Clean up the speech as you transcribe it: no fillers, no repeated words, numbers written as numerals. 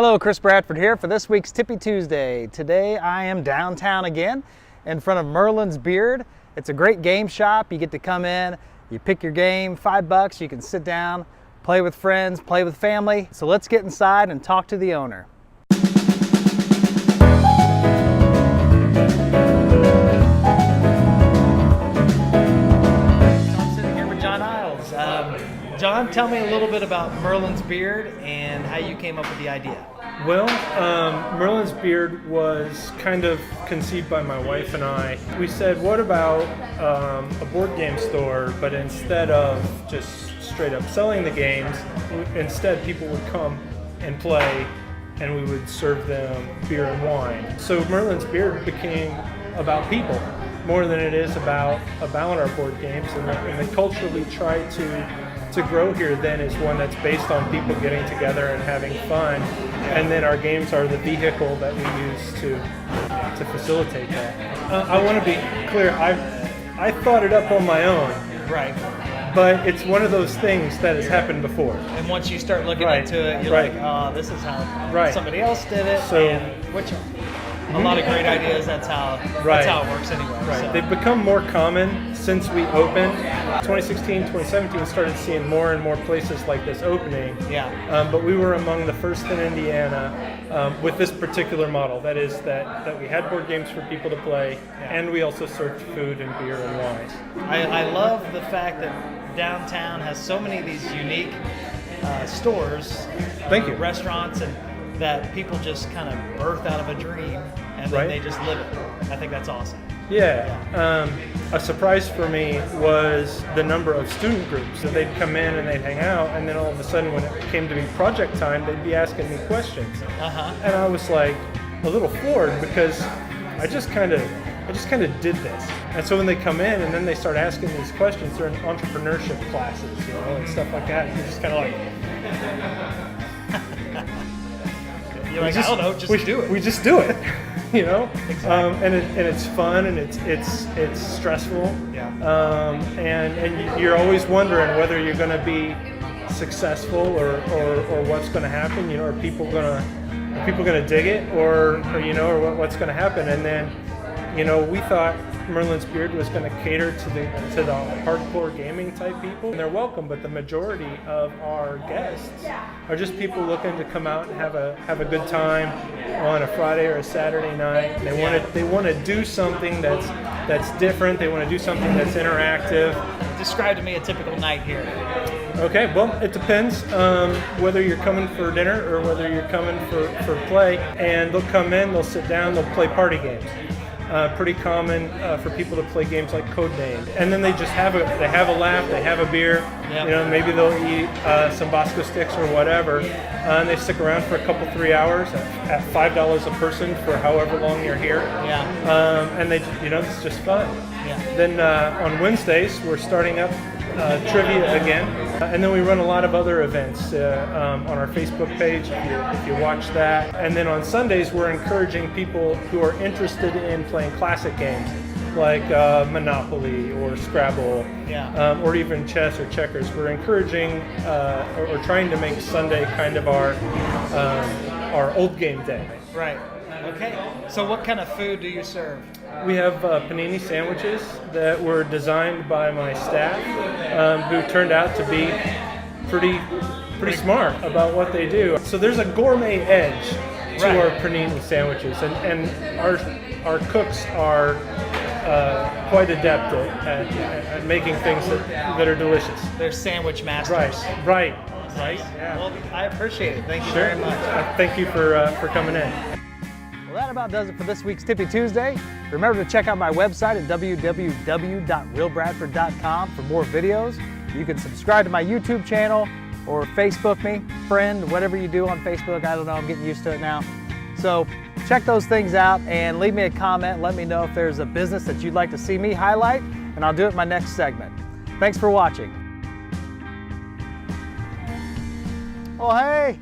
Hello, Chris Bradford here for this week's Tippy Tuesday. Today I am downtown again in front of Merlin's Beard. It's a great game shop. You get to come in, you pick your game, $5. You can sit down, play with friends, play with family. So let's get inside and talk to the owner. I'm sitting here with John Isles. John, tell me a little bit about Merlin's Beard and how you came up with the idea. Well, Merlin's Beard was kind of conceived by my wife and I. We said, what about a board game store, but instead of just straight up selling the games, instead people would come and play and we would serve them beer and wine. So Merlin's Beard became about people more than it is about our board games, and the culture we try to grow here then is one that's based on people getting together and having fun, and then our games are the vehicle that we use to facilitate that. I want to be clear, I thought it up on my own. Right. But it's one of those things that has happened before. And once you start looking into it, you're like, oh, this is how somebody else did it. So, and which a lot of great ideas, that's how it works anyway. Right. So. They've become more common since we opened. 2016, 2017, started seeing more and more places like this opening. Yeah. But we were among the first in Indiana with this particular model. That is that we had board games for people to play, and we also served food and beer and wine. I love the fact that downtown has so many of these unique stores, Thank you. restaurants, and that people just kind of birth out of a dream and then they just live it. I think that's awesome. Yeah. A surprise for me was the number of student groups. So they'd come in and they'd hang out, and then all of a sudden when it came to be project time, they'd be asking me questions. And I was like a little floored because I just kind of did this. And so when they come in and then they start asking these questions, they're in entrepreneurship classes, and stuff like that. You're just kind of like, you're like, I don't know, just do it. We just do it, Exactly. And it's fun and it's stressful. Yeah. And you're always wondering whether you're going to be successful or what's going to happen. Are people going to dig it or what's going to happen? And then we thought Merlin's Beard was going to cater to the hardcore gaming type people, and they're welcome. But the majority of our guests are just people looking to come out and have a good time on a Friday or a Saturday night. They want to do something that's different. They want to do something that's interactive. Describe to me a typical night here. Okay, well, it depends whether you're coming for dinner or whether you're coming for play. And they'll come in, they'll sit down, they'll play party games. Pretty common for people to play games like Codename, and then they just have a laugh, they have a beer, maybe they'll eat some Bosco sticks or whatever, and they stick around for a couple 3 hours at $5 a person for however long you're here. And they it's just fun. Then on Wednesdays we're starting up trivia again, and then we run a lot of other events on our Facebook page if you watch that. And then on Sundays we're encouraging people who are interested in playing classic games like Monopoly or Scrabble, or even chess or checkers. We're encouraging or trying to make Sunday kind of our old game day. Right. Okay. So what kind of food do you serve? We have panini sandwiches that were designed by my staff, who turned out to be pretty smart about what they do. So there's a gourmet edge to our panini sandwiches, and our cooks are quite adept at making things that are delicious. They're sandwich masters. Right. Yeah. Well, I appreciate it. Thank you very much. Thank you for coming in. Well, that about does it for this week's Tippy Tuesday. Remember to check out my website at www.realbradford.com for more videos. You can subscribe to my YouTube channel or Facebook me, friend, whatever you do on Facebook. I don't know, I'm getting used to it now. So check those things out and leave me a comment. Let me know if there's a business that you'd like to see me highlight, and I'll do it in my next segment. Thanks for watching. Oh, hey.